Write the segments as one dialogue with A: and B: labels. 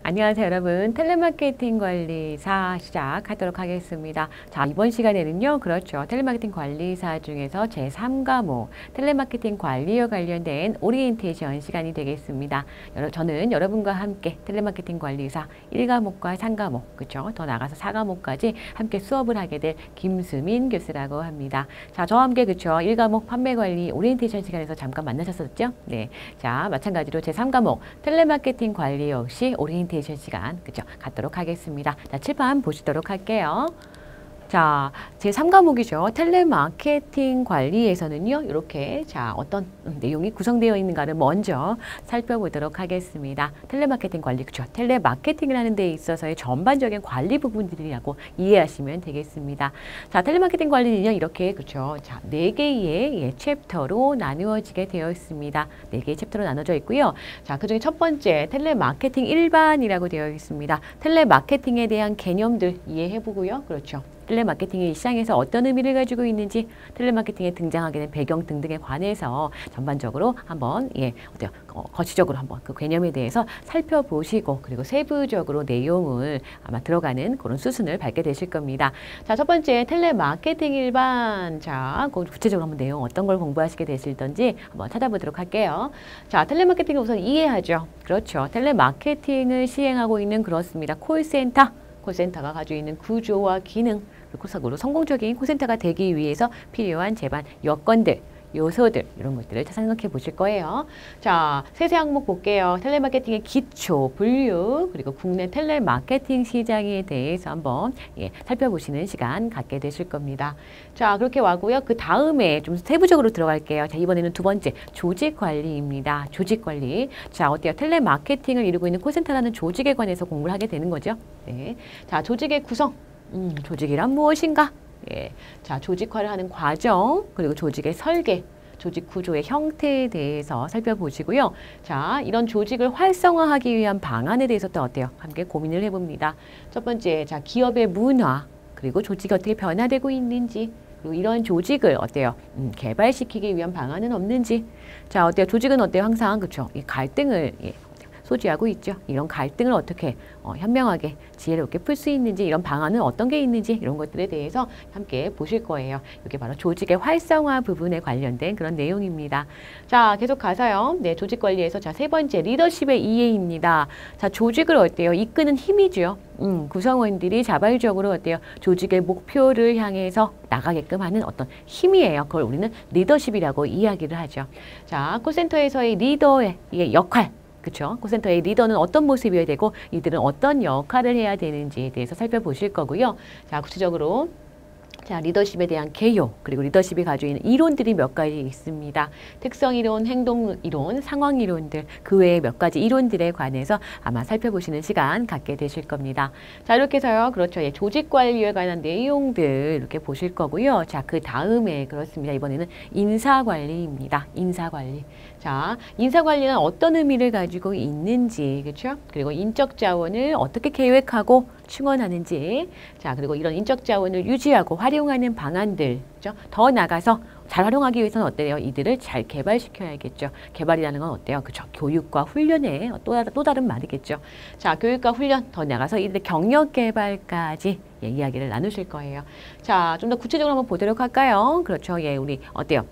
A: 안녕하세요, 여러분. 텔레마케팅 관리사 시작하도록 하겠습니다. 자, 이번 시간에는요, 그렇죠. 텔레마케팅 관리사 중에서 제3과목 텔레마케팅 관리와 관련된 오리엔테이션 시간이 되겠습니다. 저는 여러분과 함께 텔레마케팅 관리사 1과목과 3과목, 그렇죠. 더 나가서 4과목까지 함께 수업을 하게 될 김수민 교수라고 합니다. 자, 저와 함께 그렇죠. 1과목 판매 관리 오리엔테이션 시간에서 잠깐 만나셨었죠? 네. 자, 마찬가지로 제3과목 텔레마케팅 관리 역시 오리엔테이션 시간 그죠? 갖도록 하겠습니다. 자, 칠판 보시도록 할게요. 자, 제3과목이죠. 텔레마케팅 관리에서는요, 이렇게, 자, 어떤 내용이 구성되어 있는가를 먼저 살펴보도록 하겠습니다. 텔레마케팅 관리, 그죠? 텔레마케팅을 하는 데 있어서의 전반적인 관리 부분들이라고 이해하시면 되겠습니다. 자, 텔레마케팅 관리는요, 이렇게, 그죠? 자, 4개의 챕터로 나누어지게 되어 있습니다. 4개의 챕터로 나눠져 있고요. 자, 그 중에 첫 번째, 텔레마케팅 일반이라고 되어 있습니다. 텔레마케팅에 대한 개념들 이해해보고요. 그렇죠. 텔레마케팅이 시장에서 어떤 의미를 가지고 있는지, 텔레마케팅에 등장하게 된 배경 등등에 관해서 전반적으로 한번 어때요? 거시적으로 한번 그 개념에 대해서 살펴보시고 그리고 세부적으로 내용을 아마 들어가는 그런 수순을 밟게 되실 겁니다. 자, 첫 번째 텔레마케팅 일반. 자, 구체적으로 한번 내용 어떤 걸 공부하시게 되실던지 한번 찾아보도록 할게요. 자, 텔레마케팅을 우선 이해하죠. 그렇죠. 텔레마케팅을 시행하고 있는 그렇습니다. 콜센터가 가지고 있는 구조와 기능, 그리고 성공적인 콜센터가 되기 위해서 필요한 제반 여건들, 요소들 이런 것들을 생각해 보실 거예요. 자, 세세 항목 볼게요. 텔레마케팅의 기초, 분류, 그리고 국내 텔레마케팅 시장에 대해서 한번 살펴보시는 시간 갖게 되실 겁니다. 자, 그렇게 와고요. 그 다음에 좀 세부적으로 들어갈게요. 자, 이번에는 두 번째, 조직 관리입니다. 조직 관리. 자, 어때요? 텔레마케팅을 이루고 있는 콜센터라는 조직에 관해서 공부를 하게 되는 거죠. 네. 자, 조직의 구성. 조직이란 무엇인가? 예. 자, 조직화를 하는 과정, 그리고 조직의 설계, 조직 구조의 형태에 대해서 살펴보시고요. 자, 이런 조직을 활성화하기 위한 방안에 대해서 또 어때요? 함께 고민을 해봅니다. 첫 번째, 자, 기업의 문화, 그리고 조직이 어떻게 변화되고 있는지, 그리고 이런 조직을 어때요? 개발시키기 위한 방안은 없는지. 자, 어때요? 조직은 어때요? 항상, 그쵸? 이 갈등을, 소지하고 있죠. 이런 갈등을 어떻게 현명하게 지혜롭게 풀 수 있는지, 이런 방안은 어떤 게 있는지, 이런 것들에 대해서 함께 보실 거예요. 이게 바로 조직의 활성화 부분에 관련된 그런 내용입니다. 자, 계속 가서요. 네, 조직 관리에서 자, 세 번째 리더십의 이해입니다. 자, 조직을 어때요? 이끄는 힘이죠. 구성원들이 자발적으로 어때요? 조직의 목표를 향해서 나가게끔 하는 어떤 힘이에요. 그걸 우리는 리더십이라고 이야기를 하죠. 자, 콜센터에서의 리더의 역할. 그렇죠. 콜센터의 리더는 어떤 모습이어야 되고 이들은 어떤 역할을 해야 되는지에 대해서 살펴보실 거고요. 자, 구체적으로 자, 리더십에 대한 개요, 그리고 리더십이 가지고 있는 이론들이 몇 가지 있습니다. 특성 이론, 행동 이론, 상황 이론들, 그 외에 몇 가지 이론들에 관해서 아마 살펴보시는 시간 갖게 되실 겁니다. 자, 이렇게 해서요. 그렇죠. 조직 관리에 관한 내용들 이렇게 보실 거고요. 자, 그 다음에 그렇습니다. 이번에는 인사 관리입니다. 인사 관리. 자, 인사 관리는 어떤 의미를 가지고 있는지, 그렇죠? 그리고 인적 자원을 어떻게 계획하고 충원하는지, 자, 그리고 이런 인적 자원을 유지하고 활용하는 방안들, 그렇죠? 더 나가서 잘 활용하기 위해서는 어때요? 이들을 잘 개발시켜야겠죠. 개발이라는 건 어때요? 그렇죠? 교육과 훈련의 또 다른 말이겠죠. 자, 교육과 훈련, 더 나가서 이들의 경력 개발까지 이야기를 나누실 거예요. 자, 좀 더 구체적으로 한번 보도록 할까요? 그렇죠. 우리 어때요?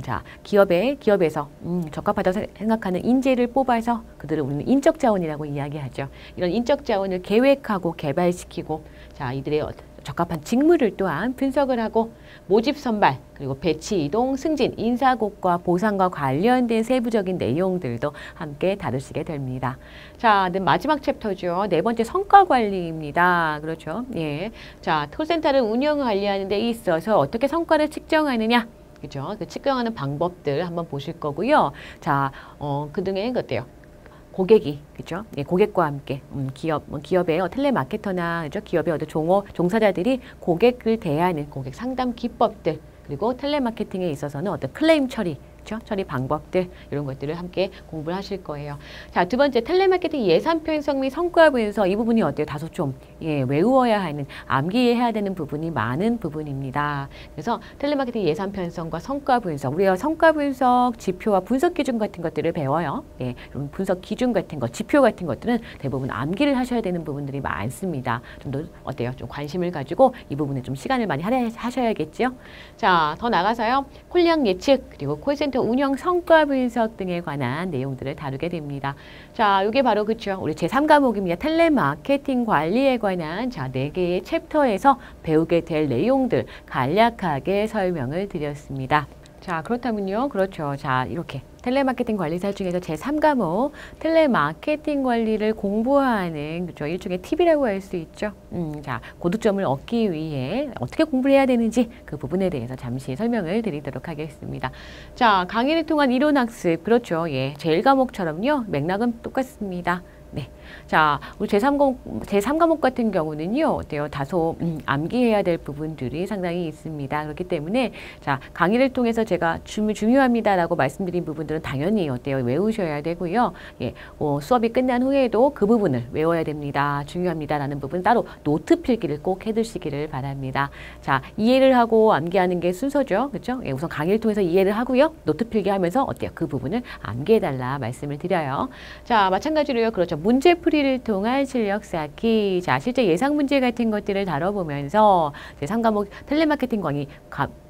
A: 자, 기업에서 적합하다고 생각하는 인재를 뽑아서 그들을 우리는 인적 자원이라고 이야기하죠. 이런 인적 자원을 계획하고 개발시키고, 자, 이들의 적합한 직무를 또한 분석을 하고 모집 선발, 그리고 배치 이동, 승진, 인사고과 보상과 관련된 세부적인 내용들도 함께 다루시게 됩니다. 자, 마지막 챕터죠. 네 번째 성과 관리입니다. 그렇죠. 예. 자, 콜센터를 운영 관리하는 데 있어서 어떻게 성과를 측정하느냐. 그죠? 그 측정하는 방법들 한번 보실 거고요. 자, 그 등에 어때요? 고객이, 그죠? 고객과 함께, 기업의 텔레마케터나, 그죠? 기업의 종사자들이 고객을 대하는 고객 상담 기법들, 그리고 텔레마케팅에 있어서는 어떤 클레임 처리, 그렇죠? 처리 방법들 이런 것들을 함께 공부를 하실 거예요. 자, 두 번째 텔레마케팅 예산 편성 및 성과 분석 이 부분이 어때요? 다소 좀 외워야 하는 암기해야 되는 부분이 많은 부분입니다. 그래서 텔레마케팅 예산 편성과 성과 분석 우리가 성과 분석 지표와 분석 기준 같은 것들을 배워요. 그럼 분석 기준 같은 것, 지표 같은 것들은 대부분 암기를 하셔야 되는 부분들이 많습니다. 좀 더 어때요? 좀 관심을 가지고 이 부분에 좀 시간을 많이 하셔야겠죠. 자, 더 나가서요. 콜량 예측 그리고 콜센터 운영 성과 분석 등에 관한 내용들을 다루게 됩니다. 자, 이게 바로 그쵸. 우리 제3과목입니다. 텔레마케팅 관리에 관한 자, 4개의 챕터에서 배우게 될 내용들 간략하게 설명을 드렸습니다. 자, 그렇다면요. 그렇죠. 자, 이렇게 텔레마케팅 관리사 중에서 제3과목 텔레마케팅 관리를 공부하는 그렇죠. 일종의 팁이라고 할 수 있죠. 자, 고득점을 얻기 위해 어떻게 공부를 해야 되는지 그 부분에 대해서 잠시 설명을 드리도록 하겠습니다. 자, 강의를 통한 이론학습 그렇죠. 제1과목처럼요. 맥락은 똑같습니다. 네. 자, 우리 제3과목 같은 경우는요, 어때요? 다소 암기해야 될 부분들이 상당히 있습니다. 그렇기 때문에 자, 강의를 통해서 제가 중요합니다라고 말씀드린 부분들은 당연히 어때요? 외우셔야 되고요. 수업이 끝난 후에도 그 부분을 외워야 됩니다. 중요합니다라는 부분 따로 노트 필기를 꼭 해두시기를 바랍니다. 자, 이해를 하고 암기하는 게 순서죠. 그렇죠? 우선 강의를 통해서 이해를 하고요. 노트 필기하면서 어때요? 그 부분을 암기해달라 말씀을 드려요. 자, 마찬가지로요. 그렇죠. 문제풀이를 통한 실력 쌓기. 자, 실제 예상 문제 같은 것들을 다뤄보면서 제3과목 텔레마케팅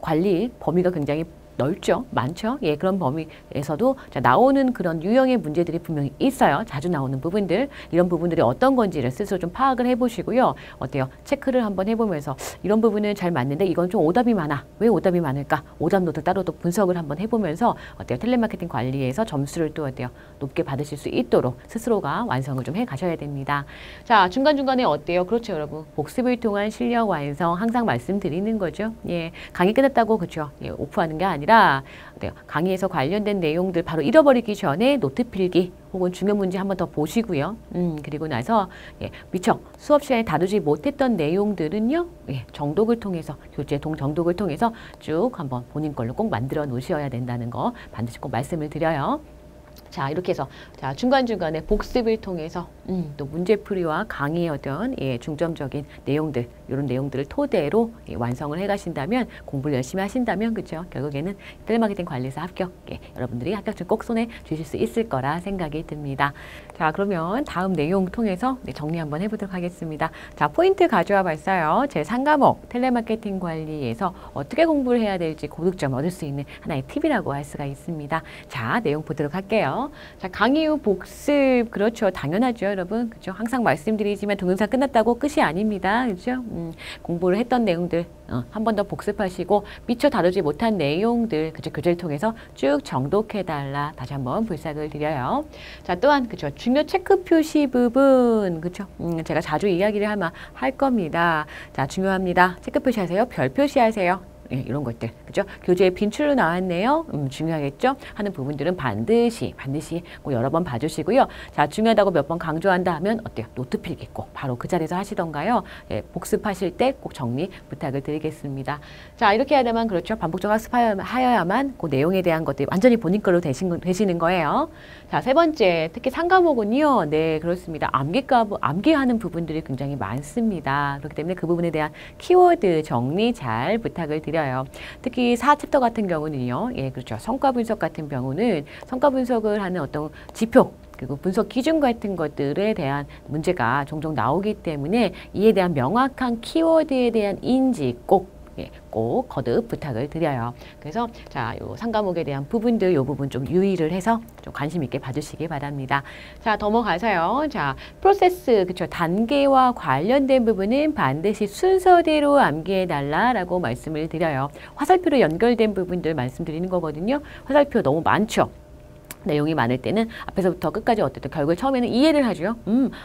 A: 관리 범위가 굉장히 넓죠. 많죠. 그런 범위에서도 자, 나오는 그런 유형의 문제들이 분명히 있어요. 자주 나오는 부분들. 이런 부분들이 어떤 건지를 스스로 좀 파악을 해보시고요. 어때요? 체크를 한번 해보면서 이런 부분은 잘 맞는데 이건 좀 오답이 많아. 왜 오답이 많을까? 오답 노트 따로 또 분석을 한번 해보면서 어때요? 텔레마케팅 관리에서 점수를 또 어때요? 높게 받으실 수 있도록 스스로가 완성을 좀 해가셔야 됩니다. 자, 중간중간에 어때요? 그렇죠, 여러분. 복습을 통한 실력 완성 항상 말씀드리는 거죠. 강의 끝났다고 그렇죠. 오프하는 게 아니라 강의에서 관련된 내용들 바로 잃어버리기 전에 노트 필기 혹은 중요 문제 한번 더 보시고요. 그리고 나서 미처 수업 시간에 다루지 못했던 내용들은요. 정독을 통해서 교재 정독을 통해서 쭉 한번 본인 걸로 꼭 만들어 놓으셔야 된다는 거 반드시 꼭 말씀을 드려요. 자, 이렇게 해서 자, 중간중간에 복습을 통해서 또 문제풀이와 강의의 어떤 중점적인 내용들 이런 내용들을 토대로 완성을 해가신다면 공부를 열심히 하신다면 그죠? 결국에는 텔레마케팅 관리사 합격 여러분들이 합격증 꼭 손에 주실 수 있을 거라 생각이 듭니다. 자, 그러면 다음 내용 통해서 정리 한번 해보도록 하겠습니다. 자, 포인트 가져와 봤어요. 제3과목 텔레마케팅 관리에서 어떻게 공부를 해야 될지 고득점 얻을 수 있는 하나의 팁이라고 할 수가 있습니다. 자, 내용 보도록 할게요. 자, 강의 후 복습 그렇죠. 당연하죠, 여러분. 그죠? 항상 말씀드리지만 동영상 끝났다고 끝이 아닙니다. 그죠? 공부를 했던 내용들 한 번 더 복습하시고 미처 다루지 못한 내용들 그죠? 교재를 통해서 쭉 정독해달라 다시 한번 불삭을 드려요. 자, 또한 그죠? 중요 체크 표시 부분 그죠? 제가 자주 이야기를 할 겁니다. 자, 중요합니다. 체크 표시하세요. 별 표시하세요. 이런 것들 그죠? 교재에 빈출로 나왔네요. 중요하겠죠? 하는 부분들은 반드시 꼭 여러 번 봐주시고요. 자, 중요하다고 몇 번 강조한다 하면 어때요? 노트 필기 꼭 바로 그 자리에서 하시던가요? 복습하실 때 꼭 정리 부탁을 드리겠습니다. 자, 이렇게 해야만 그렇죠? 반복적 학습하여야만 그 내용에 대한 것들이 완전히 본인 걸로 되시는 거예요. 자, 세 번째 특히 3과목은요. 네, 그렇습니다. 암기하는 부분들이 굉장히 많습니다. 그렇기 때문에 그 부분에 대한 키워드 정리 잘 부탁을 드려요. 특히 4챕터 같은 경우는요. 그렇죠. 성과 분석 같은 경우는 성과 분석을 하는 어떤 지표 그리고 분석 기준 같은 것들에 대한 문제가 종종 나오기 때문에 이에 대한 명확한 키워드에 대한 인지 꼭 거듭 부탁을 드려요. 그래서 자, 요 3과목에 대한 부분들 요 부분 좀 유의를 해서 좀 관심 있게 봐주시기 바랍니다. 자, 넘어가서요. 자, 프로세스 그쵸 단계와 관련된 부분은 반드시 순서대로 암기해 달라라고 말씀을 드려요. 화살표로 연결된 부분들 말씀드리는 거거든요. 화살표 너무 많죠. 내용이 많을 때는 앞에서부터 끝까지 어쨌든 결국에 처음에는 이해를 하죠.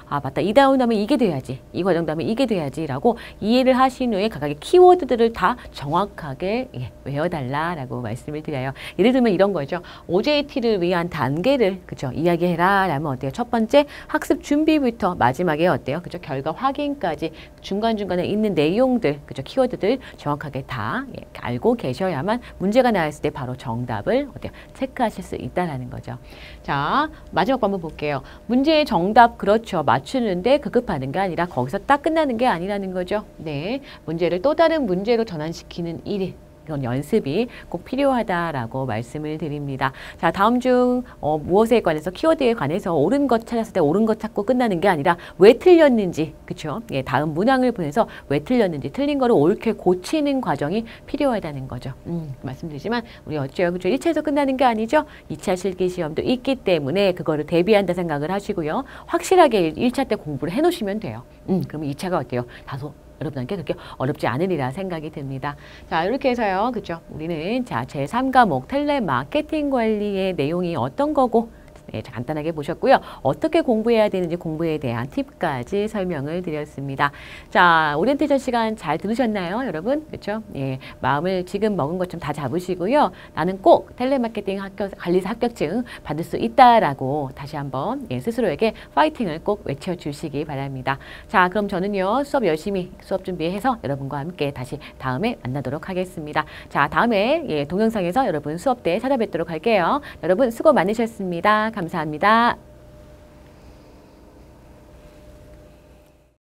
A: 아, 맞다. 이 다음 다음에 이게 돼야지. 이 과정 다음에 이게 돼야지. 라고 이해를 하신 후에 각각의 키워드들을 다 정확하게 외워달라라고 말씀을 드려요. 예를 들면 이런 거죠. OJT를 위한 단계를, 그죠? 이야기해라. 라면 어때요? 첫 번째, 학습 준비부터 마지막에 어때요? 그죠? 결과 확인까지 중간중간에 있는 내용들, 그죠? 키워드들 정확하게 다 알고 계셔야만 문제가 나왔을 때 바로 정답을 어때요? 체크하실 수 있다라는 거죠. 자, 마지막 거 한번 볼게요. 문제의 정답 그렇죠. 맞추는데 급급하는 게 아니라 거기서 딱 끝나는 게 아니라는 거죠. 네, 문제를 또 다른 문제로 전환시키는 일. 이건 연습이 꼭 필요하다라고 말씀을 드립니다. 자, 다음 중 무엇에 관해서 키워드에 관해서 옳은 것 찾았을 때 옳은 것 찾고 끝나는 게 아니라 왜 틀렸는지, 그렇죠? 예, 다음 문항을 보내서 왜 틀렸는지, 틀린 거를 옳게 고치는 과정이 필요하다는 거죠. 말씀드리지만 우리 어째요, 그렇죠? 1차에서 끝나는 게 아니죠. 2차 실기 시험도 있기 때문에 그거를 대비한다 생각을 하시고요. 확실하게 1차 때 공부를 해놓으시면 돼요. 그러면 2차가 어때요? 다소 여러분께 그렇게 어렵지 않으리라 생각이 듭니다. 자, 이렇게 해서요. 그죠? 우리는 자, 제3과목 텔레마케팅 관리의 내용이 어떤 거고 네, 간단하게 보셨고요. 어떻게 공부해야 되는지 공부에 대한 팁까지 설명을 드렸습니다. 자, 오리엔테이션 시간 잘 들으셨나요, 여러분? 그렇죠? 예, 마음을 지금 먹은 것좀 다 잡으시고요. 나는 꼭 텔레마케팅 관리사 합격증 받을 수 있다라고 다시 한번 스스로에게 파이팅을 꼭 외쳐주시기 바랍니다. 자, 그럼 저는요, 수업 열심히 수업 준비해서 여러분과 함께 다시 다음에 만나도록 하겠습니다. 자, 다음에 동영상에서 여러분 수업 때 찾아뵙도록 할게요. 여러분 수고 많으셨습니다. 감사합니다.